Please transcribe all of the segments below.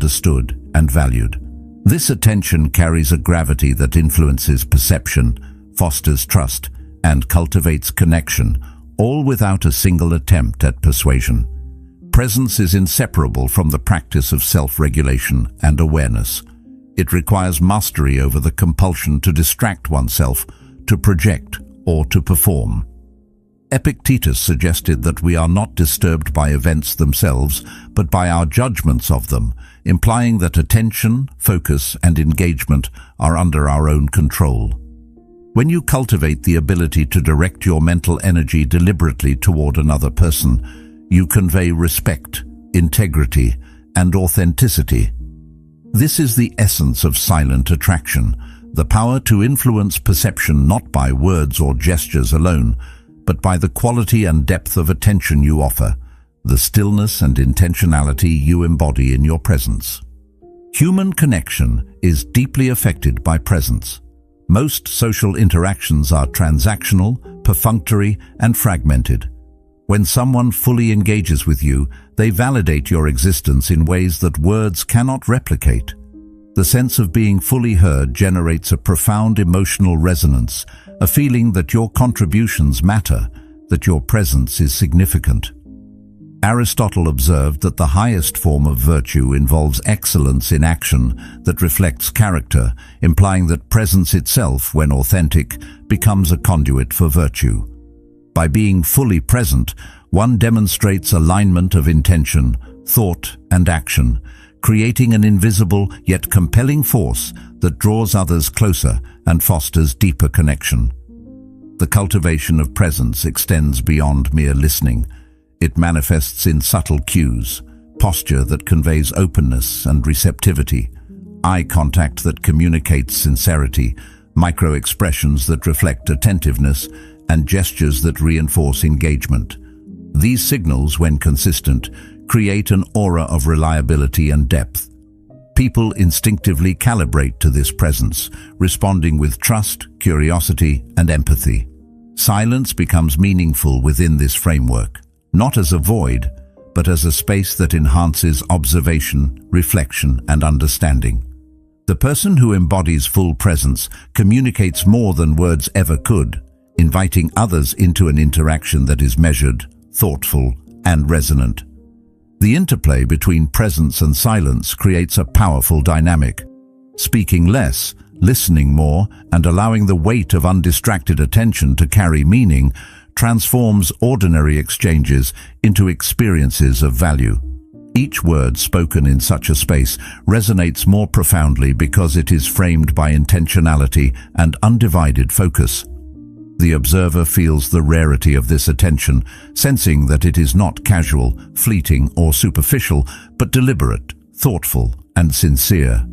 understood and valued. This attention carries a gravity that influences perception, fosters trust, and cultivates connection, all without a single attempt at persuasion. Presence is inseparable from the practice of self-regulation and awareness. It requires mastery over the compulsion to distract oneself, to project, or to perform. Epictetus suggested that we are not disturbed by events themselves, but by our judgments of them, implying that attention, focus, and engagement are under our own control. When you cultivate the ability to direct your mental energy deliberately toward another person, you convey respect, integrity, and authenticity. This is the essence of silent attraction, the power to influence perception not by words or gestures alone, but by the quality and depth of attention you offer, the stillness and intentionality you embody in your presence. Human connection is deeply affected by presence. Most social interactions are transactional, perfunctory, and fragmented. When someone fully engages with you, they validate your existence in ways that words cannot replicate. The sense of being fully heard generates a profound emotional resonance, a feeling that your contributions matter, that your presence is significant. Aristotle observed that the highest form of virtue involves excellence in action that reflects character, implying that presence itself, when authentic, becomes a conduit for virtue. By being fully present, one demonstrates alignment of intention, thought, and action, creating an invisible yet compelling force that draws others closer and fosters deeper connection. The cultivation of presence extends beyond mere listening. It manifests in subtle cues, posture that conveys openness and receptivity, eye contact that communicates sincerity, micro-expressions that reflect attentiveness, and gestures that reinforce engagement. These signals, when consistent, create an aura of reliability and depth. People instinctively calibrate to this presence, responding with trust, curiosity, and empathy. Silence becomes meaningful within this framework, not as a void, but as a space that enhances observation, reflection, and understanding. The person who embodies full presence communicates more than words ever could, inviting others into an interaction that is measured, thoughtful, and resonant. The interplay between presence and silence creates a powerful dynamic. Speaking less, listening more, and allowing the weight of undistracted attention to carry meaning transforms ordinary exchanges into experiences of value. Each word spoken in such a space resonates more profoundly because it is framed by intentionality and undivided focus. The observer feels the rarity of this attention, sensing that it is not casual, fleeting, or superficial, but deliberate, thoughtful, and sincere.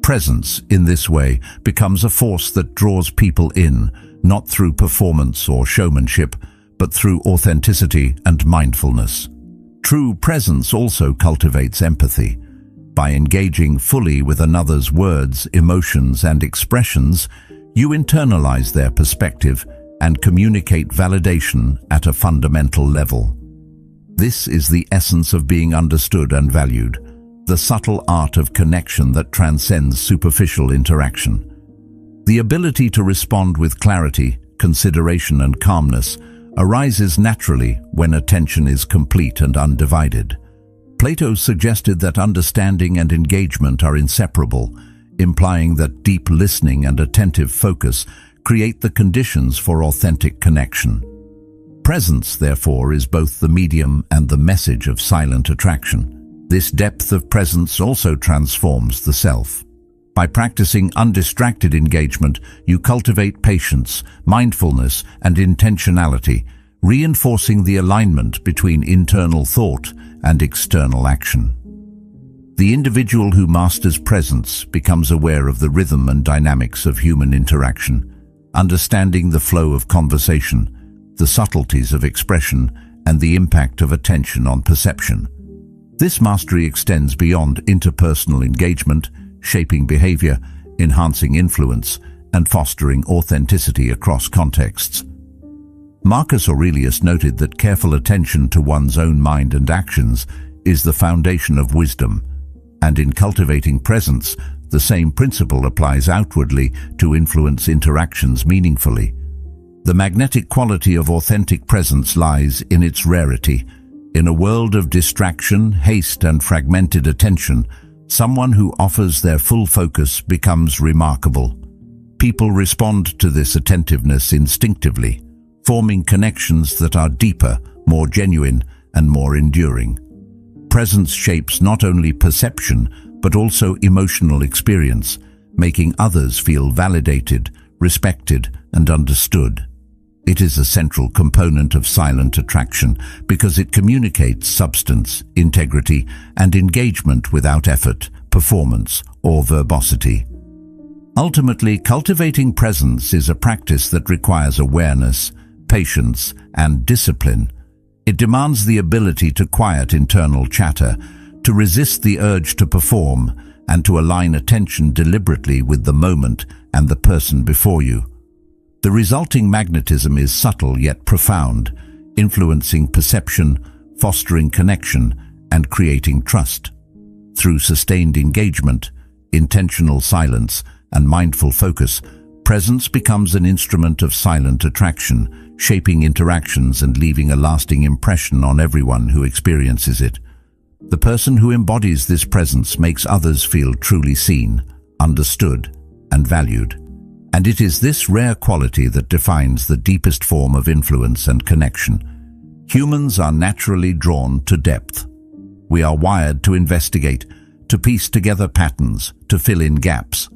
Presence, in this way, becomes a force that draws people in, not through performance or showmanship, but through authenticity and mindfulness. True presence also cultivates empathy. By engaging fully with another's words, emotions, and expressions, you internalize their perspective and communicate validation at a fundamental level. This is the essence of being understood and valued, the subtle art of connection that transcends superficial interaction. The ability to respond with clarity, consideration, and calmness arises naturally when attention is complete and undivided. Plato suggested that understanding and engagement are inseparable, implying that deep listening and attentive focus create the conditions for authentic connection. Presence, therefore, is both the medium and the message of silent attraction. This depth of presence also transforms the self. By practicing undistracted engagement, you cultivate patience, mindfulness, and intentionality, reinforcing the alignment between internal thought and external action. The individual who masters presence becomes aware of the rhythm and dynamics of human interaction, understanding the flow of conversation, the subtleties of expression, and the impact of attention on perception. This mastery extends beyond interpersonal engagement, shaping behavior, enhancing influence, and fostering authenticity across contexts. Marcus Aurelius noted that careful attention to one's own mind and actions is the foundation of wisdom. And in cultivating presence, the same principle applies outwardly to influence interactions meaningfully. The magnetic quality of authentic presence lies in its rarity. In a world of distraction, haste, and fragmented attention, someone who offers their full focus becomes remarkable. People respond to this attentiveness instinctively, forming connections that are deeper, more genuine, and more enduring. Presence shapes not only perception, but also emotional experience, making others feel validated, respected, and understood. It is a central component of silent attraction because it communicates substance, integrity, and engagement without effort, performance, or verbosity. Ultimately, cultivating presence is a practice that requires awareness, patience, and discipline. It demands the ability to quiet internal chatter, to resist the urge to perform, and to align attention deliberately with the moment and the person before you. The resulting magnetism is subtle yet profound, influencing perception, fostering connection, and creating trust. Through sustained engagement, intentional silence, and mindful focus, presence becomes an instrument of silent attraction, shaping interactions and leaving a lasting impression on everyone who experiences it. The person who embodies this presence makes others feel truly seen, understood, and valued. And it is this rare quality that defines the deepest form of influence and connection. Humans are naturally drawn to depth. We are wired to investigate, to piece together patterns, to fill in gaps.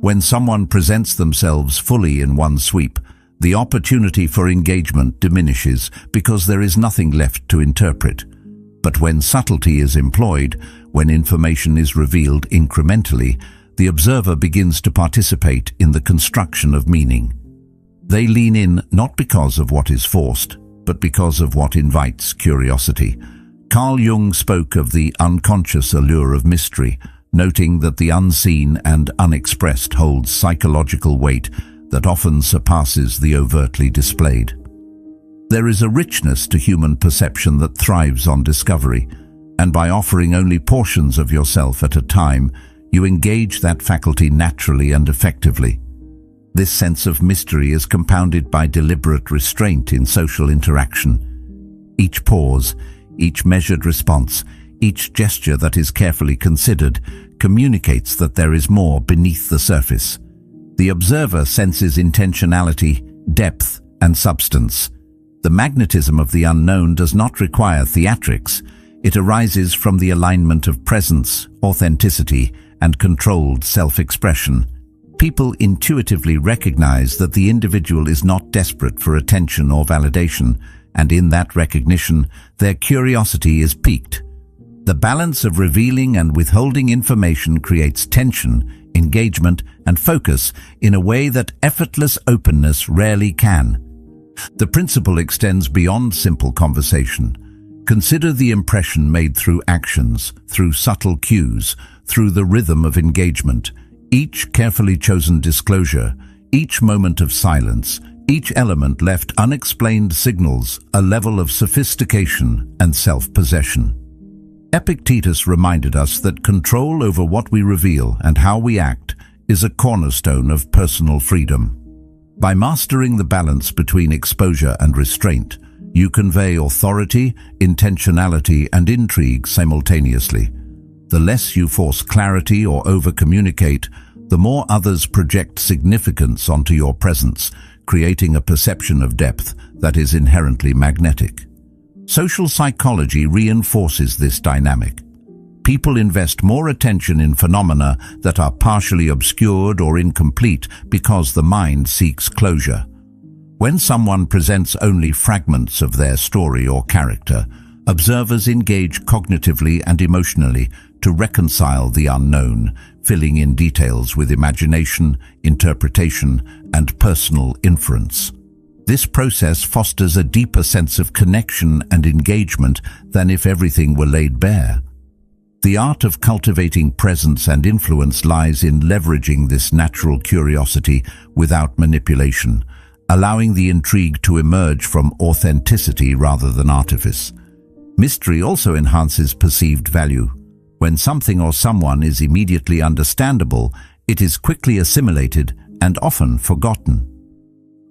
When someone presents themselves fully in one sweep, the opportunity for engagement diminishes because there is nothing left to interpret. But when subtlety is employed, when information is revealed incrementally, the observer begins to participate in the construction of meaning. They lean in not because of what is forced, but because of what invites curiosity. Carl Jung spoke of the unconscious allure of mystery, noting that the unseen and unexpressed holds psychological weight that often surpasses the overtly displayed. There is a richness to human perception that thrives on discovery, and by offering only portions of yourself at a time, you engage that faculty naturally and effectively. This sense of mystery is compounded by deliberate restraint in social interaction. Each pause, each measured response, each gesture that is carefully considered communicates that there is more beneath the surface. The observer senses intentionality, depth, and substance. The magnetism of the unknown does not require theatrics. It arises from the alignment of presence, authenticity, and controlled self-expression. People intuitively recognize that the individual is not desperate for attention or validation, and in that recognition, their curiosity is piqued. The balance of revealing and withholding information creates tension, engagement, and focus in a way that effortless openness rarely can. The principle extends beyond simple conversation. Consider the impression made through actions, through subtle cues, through the rhythm of engagement. Each carefully chosen disclosure, each moment of silence, each element left unexplained signals a level of sophistication and self-possession. Epictetus reminded us that control over what we reveal and how we act is a cornerstone of personal freedom. By mastering the balance between exposure and restraint, you convey authority, intentionality, and intrigue simultaneously. The less you force clarity or over-communicate, the more others project significance onto your presence, creating a perception of depth that is inherently magnetic. Social psychology reinforces this dynamic. People invest more attention in phenomena that are partially obscured or incomplete because the mind seeks closure. When someone presents only fragments of their story or character, observers engage cognitively and emotionally to reconcile the unknown, filling in details with imagination, interpretation, and personal inference. This process fosters a deeper sense of connection and engagement than if everything were laid bare. The art of cultivating presence and influence lies in leveraging this natural curiosity without manipulation, allowing the intrigue to emerge from authenticity rather than artifice. Mystery also enhances perceived value. When something or someone is immediately understandable, it is quickly assimilated and often forgotten.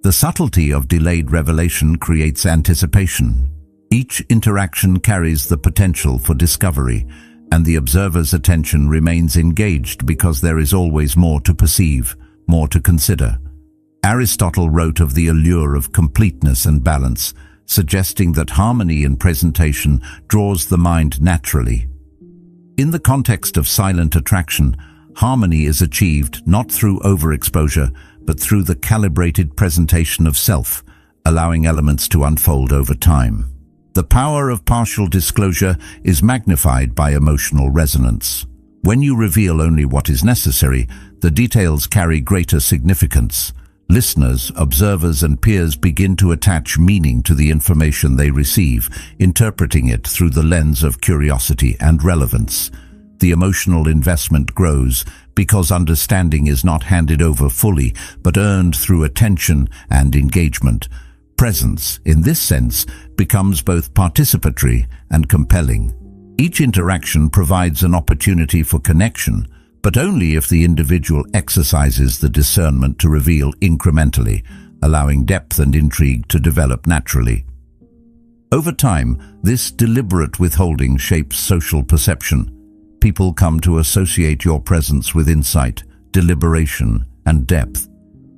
The subtlety of delayed revelation creates anticipation. Each interaction carries the potential for discovery, and the observer's attention remains engaged because there is always more to perceive, more to consider. Aristotle wrote of the allure of completeness and balance, suggesting that harmony in presentation draws the mind naturally. In the context of silent attraction, harmony is achieved not through overexposure, but through the calibrated presentation of self, allowing elements to unfold over time. The power of partial disclosure is magnified by emotional resonance. When you reveal only what is necessary, the details carry greater significance. Listeners, observers, and peers begin to attach meaning to the information they receive, interpreting it through the lens of curiosity and relevance. The emotional investment grows because understanding is not handed over fully, but earned through attention and engagement. Presence, in this sense, becomes both participatory and compelling. Each interaction provides an opportunity for connection, but only if the individual exercises the discernment to reveal incrementally, allowing depth and intrigue to develop naturally. Over time, this deliberate withholding shapes social perception. People come to associate your presence with insight, deliberation, and depth.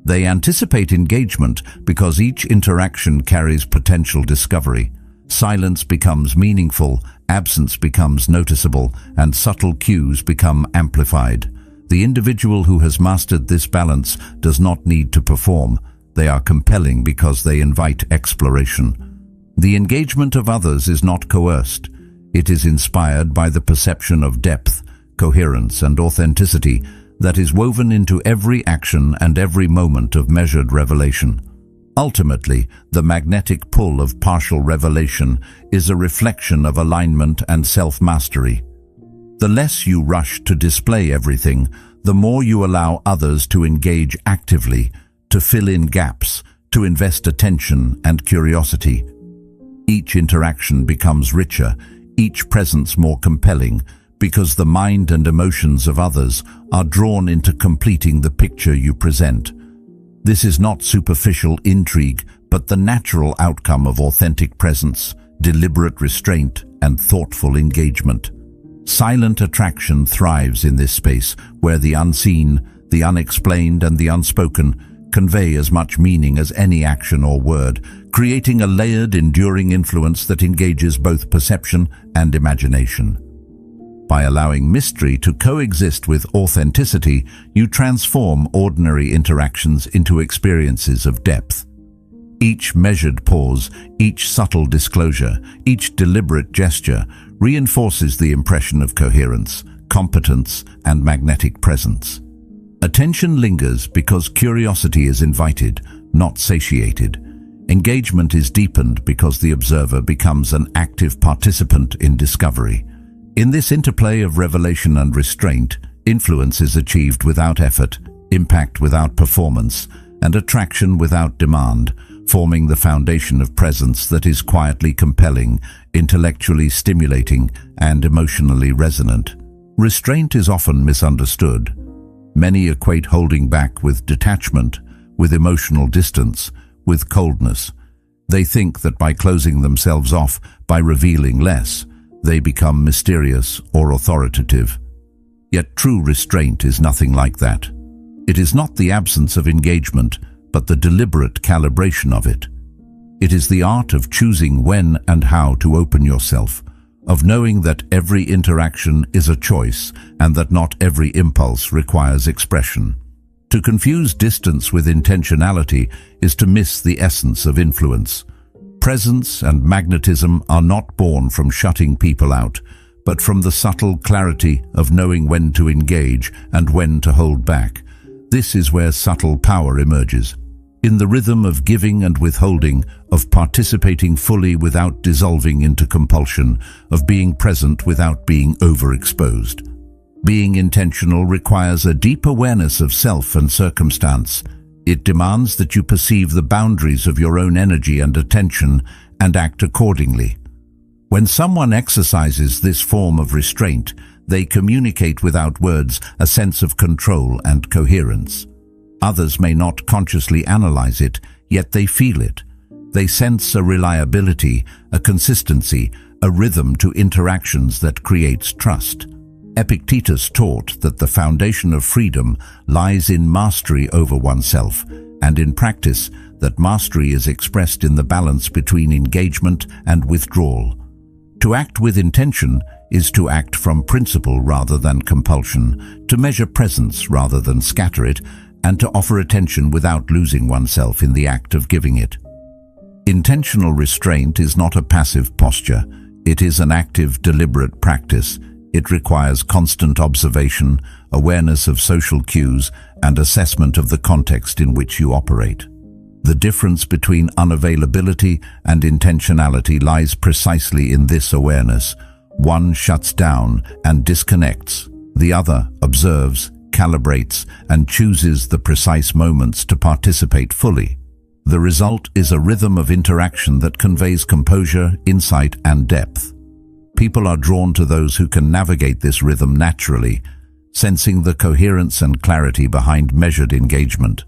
They anticipate engagement because each interaction carries potential discovery. Silence becomes meaningful, absence becomes noticeable, and subtle cues become amplified. The individual who has mastered this balance does not need to perform. They are compelling because they invite exploration. The engagement of others is not coerced. It is inspired by the perception of depth, coherence, and authenticity that is woven into every action and every moment of measured revelation. Ultimately, the magnetic pull of partial revelation is a reflection of alignment and self-mastery. The less you rush to display everything, the more you allow others to engage actively, to fill in gaps, to invest attention and curiosity. Each interaction becomes richer, each presence more compelling, because the mind and emotions of others are drawn into completing the picture you present. This is not superficial intrigue, but the natural outcome of authentic presence, deliberate restraint, and thoughtful engagement. Silent attraction thrives in this space where the unseen, the unexplained, and the unspoken convey as much meaning as any action or word, creating a layered, enduring influence that engages both perception and imagination. By allowing mystery to coexist with authenticity, you transform ordinary interactions into experiences of depth. Each measured pause, each subtle disclosure, each deliberate gesture reinforces the impression of coherence, competence, and magnetic presence. Attention lingers because curiosity is invited, not satiated. Engagement is deepened because the observer becomes an active participant in discovery. In this interplay of revelation and restraint, influence is achieved without effort, impact without performance, and attraction without demand, forming the foundation of presence that is quietly compelling, intellectually stimulating, and emotionally resonant. Restraint is often misunderstood. Many equate holding back with detachment, with emotional distance, with coldness. They think that by closing themselves off, by revealing less, they become mysterious or authoritative. Yet true restraint is nothing like that. It is not the absence of engagement, but the deliberate calibration of it. It is the art of choosing when and how to open yourself, of knowing that every interaction is a choice and that not every impulse requires expression. To confuse distance with intentionality is to miss the essence of influence. Presence and magnetism are not born from shutting people out, but from the subtle clarity of knowing when to engage and when to hold back. This is where subtle power emerges. In the rhythm of giving and withholding, of participating fully without dissolving into compulsion, of being present without being overexposed. Being intentional requires a deep awareness of self and circumstance. It demands that you perceive the boundaries of your own energy and attention and act accordingly. When someone exercises this form of restraint, They communicate without words a sense of control and coherence. Others may not consciously analyze it, yet they feel it. They sense a reliability, a consistency, a rhythm to interactions that creates trust. Epictetus taught that the foundation of freedom lies in mastery over oneself, and in practice, that mastery is expressed in the balance between engagement and withdrawal. To act with intention is to act from principle rather than compulsion, to measure presence rather than scatter it, and to offer attention without losing oneself in the act of giving it. Intentional restraint is not a passive posture. It is an active, deliberate practice. It requires constant observation, awareness of social cues, and assessment of the context in which you operate. The difference between unavailability and intentionality lies precisely in this awareness. One shuts down and disconnects. The other observes, calibrates, and chooses the precise moments to participate fully. The result is a rhythm of interaction that conveys composure, insight, and depth. People are drawn to those who can navigate this rhythm naturally, sensing the coherence and clarity behind measured engagement.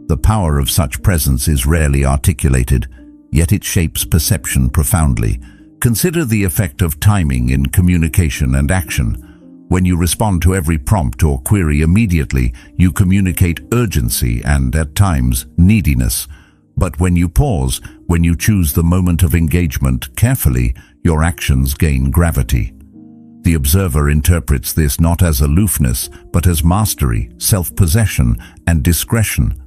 The power of such presence is rarely articulated, yet it shapes perception profoundly. Consider the effect of timing in communication and action. When you respond to every prompt or query immediately, you communicate urgency and, at times, neediness. But when you pause, when you choose the moment of engagement carefully, your actions gain gravity. The observer interprets this not as aloofness, but as mastery, self-possession, and discretion.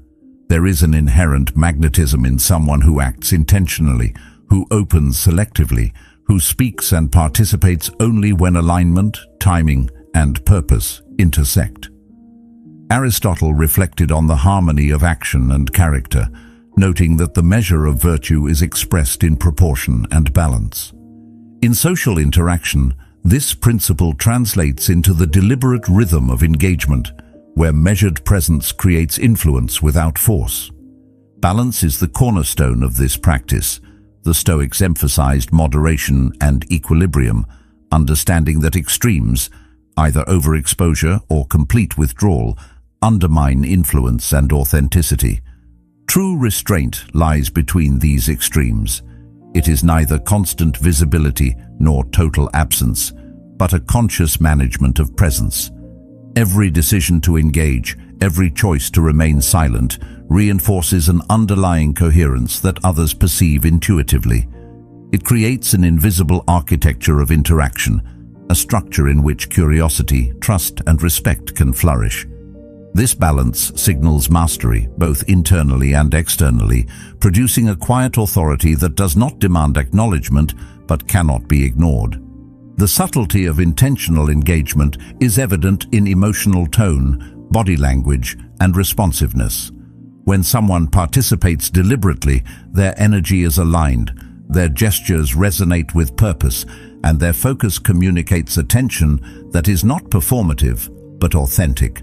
There is an inherent magnetism in someone who acts intentionally, who opens selectively, who speaks and participates only when alignment, timing, and purpose intersect. Aristotle reflected on the harmony of action and character, noting that the measure of virtue is expressed in proportion and balance. In social interaction, this principle translates into the deliberate rhythm of engagement, where measured presence creates influence without force. Balance is the cornerstone of this practice. The Stoics emphasized moderation and equilibrium, understanding that extremes, either overexposure or complete withdrawal, undermine influence and authenticity. True restraint lies between these extremes. It is neither constant visibility nor total absence, but a conscious management of presence. Every decision to engage, every choice to remain silent, reinforces an underlying coherence that others perceive intuitively. It creates an invisible architecture of interaction, a structure in which curiosity, trust, and respect can flourish. This balance signals mastery, both internally and externally, producing a quiet authority that does not demand acknowledgement but cannot be ignored. The subtlety of intentional engagement is evident in emotional tone, body language, and responsiveness. When someone participates deliberately, their energy is aligned, their gestures resonate with purpose, and their focus communicates attention that is not performative but authentic.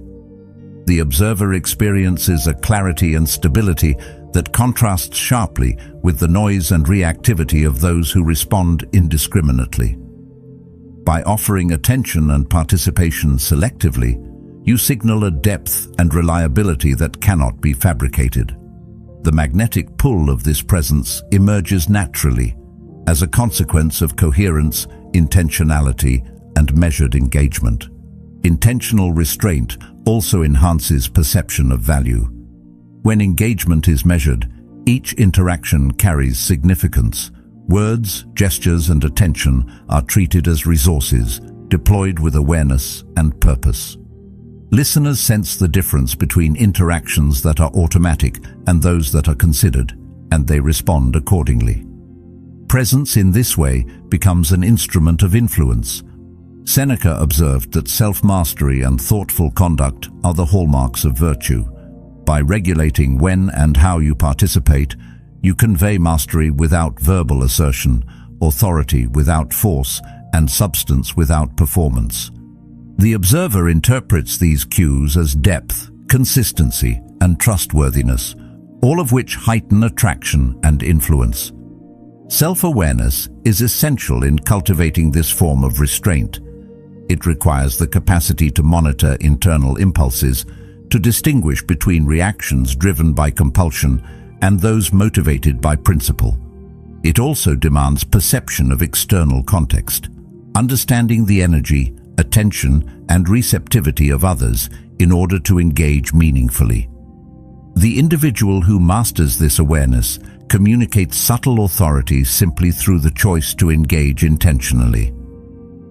The observer experiences a clarity and stability that contrasts sharply with the noise and reactivity of those who respond indiscriminately. By offering attention and participation selectively, you signal a depth and reliability that cannot be fabricated. The magnetic pull of this presence emerges naturally as a consequence of coherence, intentionality, and measured engagement. Intentional restraint also enhances perception of value. When engagement is measured, each interaction carries significance. Words, gestures, and attention are treated as resources, deployed with awareness and purpose. Listeners sense the difference between interactions that are automatic and those that are considered, and they respond accordingly. Presence in this way becomes an instrument of influence. Seneca observed that self-mastery and thoughtful conduct are the hallmarks of virtue. By regulating when and how you participate, you convey mastery without verbal assertion, authority without force, and substance without performance. The observer interprets these cues as depth, consistency, and trustworthiness, all of which heighten attraction and influence. Self-awareness is essential in cultivating this form of restraint. It requires the capacity to monitor internal impulses, to distinguish between reactions driven by compulsion and those motivated by principle. It also demands perception of external context, understanding the energy, attention, and receptivity of others in order to engage meaningfully. The individual who masters this awareness communicates subtle authority simply through the choice to engage intentionally.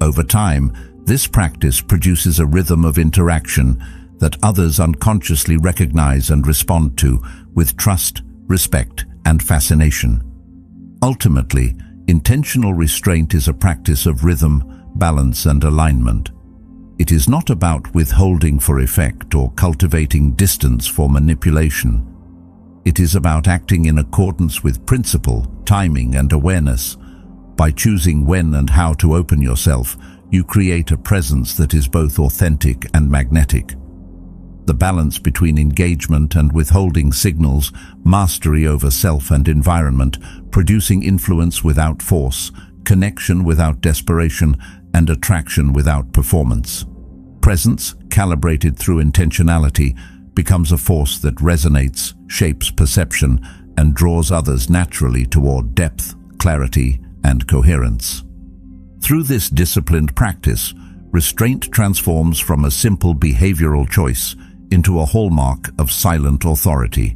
Over time, this practice produces a rhythm of interaction that others unconsciously recognize and respond to with trust, respect, and fascination. Ultimately, intentional restraint is a practice of rhythm, balance, and alignment. It is not about withholding for effect or cultivating distance for manipulation. It is about acting in accordance with principle, timing, and awareness. By choosing when and how to open yourself, you create a presence that is both authentic and magnetic. The balance between engagement and withholding signals mastery over self and environment, producing influence without force, connection without desperation, and attraction without performance. Presence, calibrated through intentionality, becomes a force that resonates, shapes perception, and draws others naturally toward depth, clarity, and coherence. Through this disciplined practice, restraint transforms from a simple behavioral choice into a hallmark of silent authority.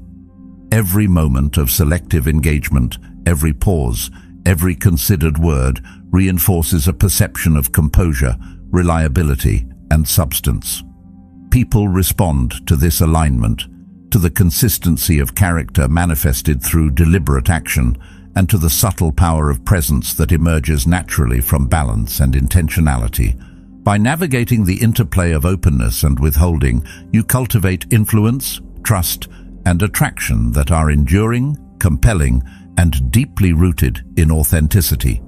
Every moment of selective engagement, every pause, every considered word reinforces a perception of composure, reliability, and substance. People respond to this alignment, to the consistency of character manifested through deliberate action, and to the subtle power of presence that emerges naturally from balance and intentionality. By navigating the interplay of openness and withholding, you cultivate influence, trust, and attraction that are enduring, compelling, and deeply rooted in authenticity.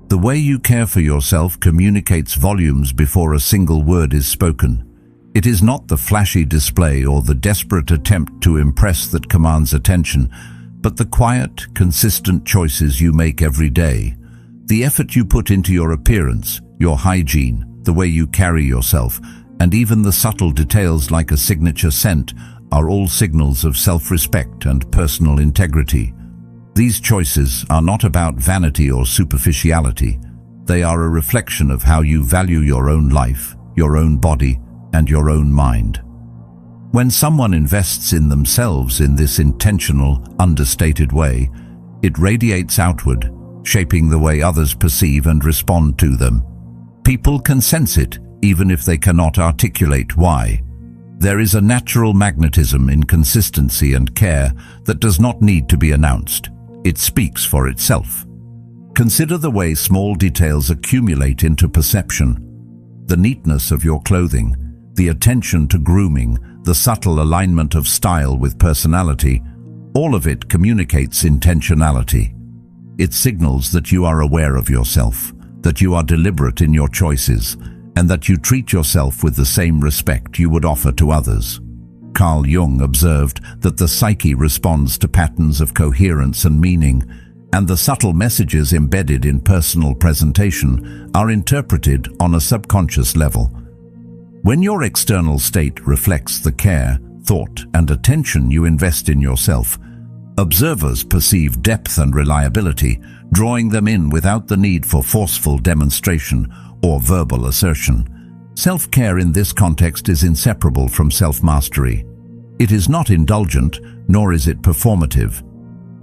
The way you care for yourself communicates volumes before a single word is spoken. It is not the flashy display or the desperate attempt to impress that commands attention, but the quiet, consistent choices you make every day. The effort you put into your appearance, your hygiene, the way you carry yourself, and even the subtle details like a signature scent are all signals of self-respect and personal integrity. These choices are not about vanity or superficiality. They are a reflection of how you value your own life, your own body, and your own mind. When someone invests in themselves in this intentional, understated way, it radiates outward, shaping the way others perceive and respond to them. People can sense it, even if they cannot articulate why. There is a natural magnetism in consistency and care that does not need to be announced. It speaks for itself. Consider the way small details accumulate into perception. The neatness of your clothing, the attention to grooming, the subtle alignment of style with personality, all of it communicates intentionality. It signals that you are aware of yourself, that you are deliberate in your choices, and that you treat yourself with the same respect you would offer to others. Carl Jung observed that the psyche responds to patterns of coherence and meaning, and the subtle messages embedded in personal presentation are interpreted on a subconscious level. When your external state reflects the care, thought, and attention you invest in yourself, observers perceive depth and reliability, drawing them in without the need for forceful demonstration or verbal assertion. Self-care in this context is inseparable from self-mastery. It is not indulgent, nor is it performative.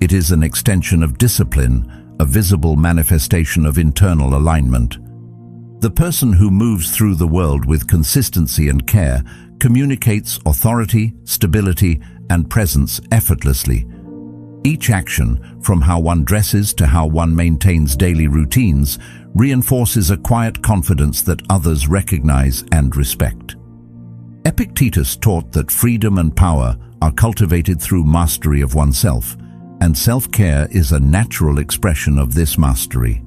It is an extension of discipline, a visible manifestation of internal alignment. The person who moves through the world with consistency and care communicates authority, stability, and presence effortlessly. Each action, from how one dresses to how one maintains daily routines, reinforces a quiet confidence that others recognize and respect. Epictetus taught that freedom and power are cultivated through mastery of oneself, and self-care is a natural expression of this mastery.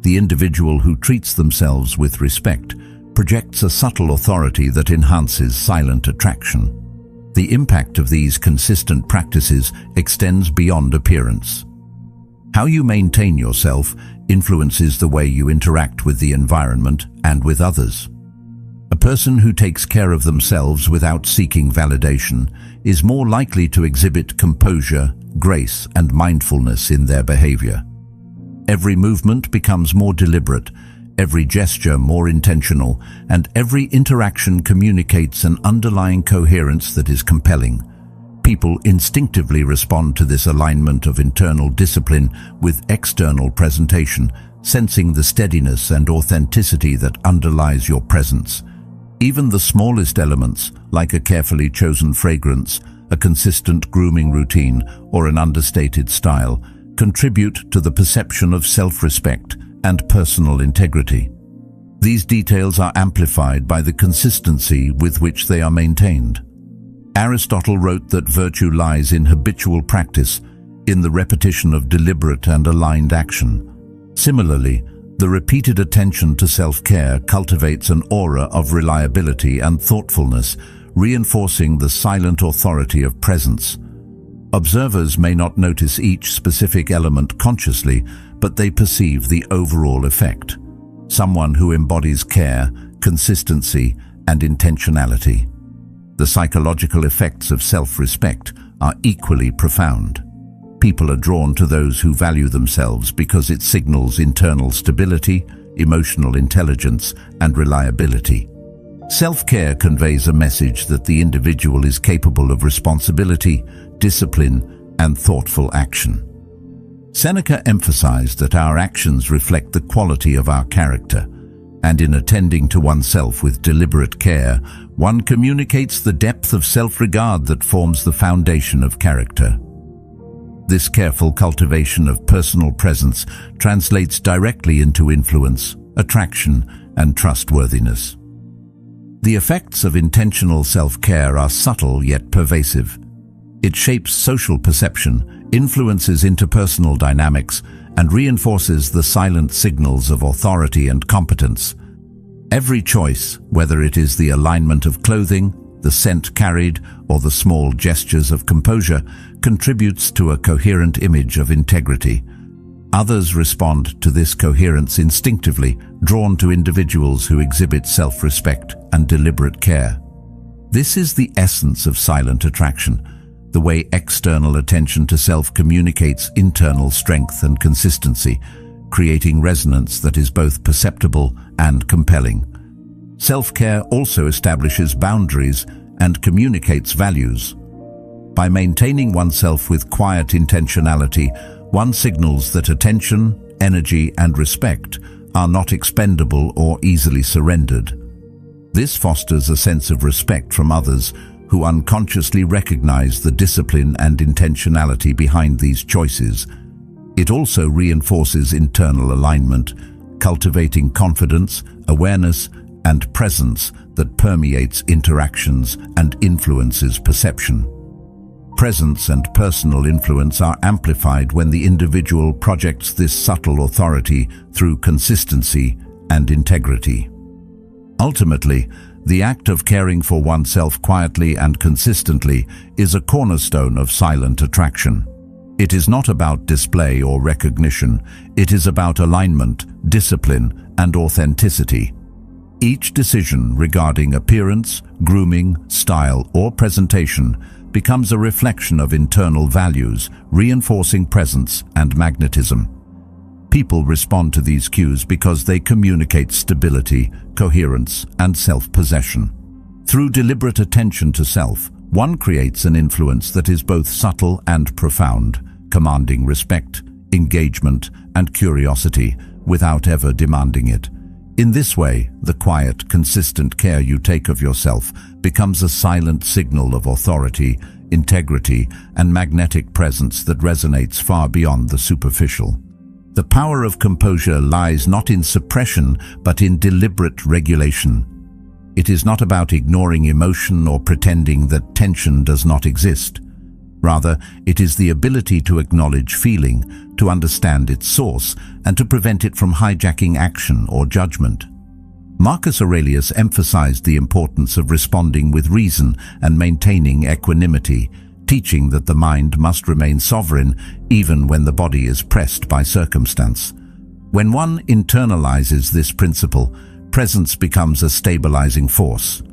The individual who treats themselves with respect projects a subtle authority that enhances silent attraction. The impact of these consistent practices extends beyond appearance. How you maintain yourself influences the way you interact with the environment and with others. A person who takes care of themselves without seeking validation is more likely to exhibit composure, grace, and mindfulness in their behavior. Every movement becomes more deliberate, every gesture more intentional, and every interaction communicates an underlying coherence that is compelling. People instinctively respond to this alignment of internal discipline with external presentation, sensing the steadiness and authenticity that underlies your presence. Even the smallest elements, like a carefully chosen fragrance, a consistent grooming routine, or an understated style, contribute to the perception of self-respect and personal integrity. These details are amplified by the consistency with which they are maintained. Aristotle wrote that virtue lies in habitual practice, in the repetition of deliberate and aligned action. Similarly, the repeated attention to self-care cultivates an aura of reliability and thoughtfulness, reinforcing the silent authority of presence. Observers may not notice each specific element consciously, but they perceive the overall effect. Someone who embodies care, consistency, and intentionality. The psychological effects of self-respect are equally profound. People are drawn to those who value themselves because it signals internal stability, emotional intelligence, and reliability. Self-care conveys a message that the individual is capable of responsibility, discipline, and thoughtful action. Seneca emphasized that our actions reflect the quality of our character, and in attending to oneself with deliberate care, one communicates the depth of self-regard that forms the foundation of character. This careful cultivation of personal presence translates directly into influence, attraction, and trustworthiness. The effects of intentional self-care are subtle yet pervasive. It shapes social perception, influences interpersonal dynamics, and reinforces the silent signals of authority and competence. Every choice, whether it is the alignment of clothing, the scent carried, or the small gestures of composure, contributes to a coherent image of integrity. Others respond to this coherence instinctively, drawn to individuals who exhibit self-respect and deliberate care. This is the essence of silent attraction, the way external attention to self communicates internal strength and consistency, creating resonance that is both perceptible and compelling. Self-care also establishes boundaries and communicates values. By maintaining oneself with quiet intentionality, one signals that attention, energy, and respect are not expendable or easily surrendered. This fosters a sense of respect from others who unconsciously recognize the discipline and intentionality behind these choices. It also reinforces internal alignment, cultivating confidence, awareness, and presence that permeates interactions and influences perception. Presence and personal influence are amplified when the individual projects this subtle authority through consistency and integrity. Ultimately, the act of caring for oneself quietly and consistently is a cornerstone of silent attraction. It is not about display or recognition, it is about alignment, discipline, and authenticity. Each decision regarding appearance, grooming, style, or presentation becomes a reflection of internal values, reinforcing presence and magnetism. People respond to these cues because they communicate stability, coherence, and self-possession. Through deliberate attention to self, one creates an influence that is both subtle and profound, commanding respect, engagement, and curiosity without ever demanding it. In this way, the quiet, consistent care you take of yourself becomes a silent signal of authority, integrity, and magnetic presence that resonates far beyond the superficial. The power of composure lies not in suppression, but in deliberate regulation. It is not about ignoring emotion or pretending that tension does not exist. Rather, it is the ability to acknowledge feeling, to understand its source, and to prevent it from hijacking action or judgment. Marcus Aurelius emphasized the importance of responding with reason and maintaining equanimity, teaching that the mind must remain sovereign even when the body is pressed by circumstance. When one internalizes this principle, Presence becomes a stabilizing force.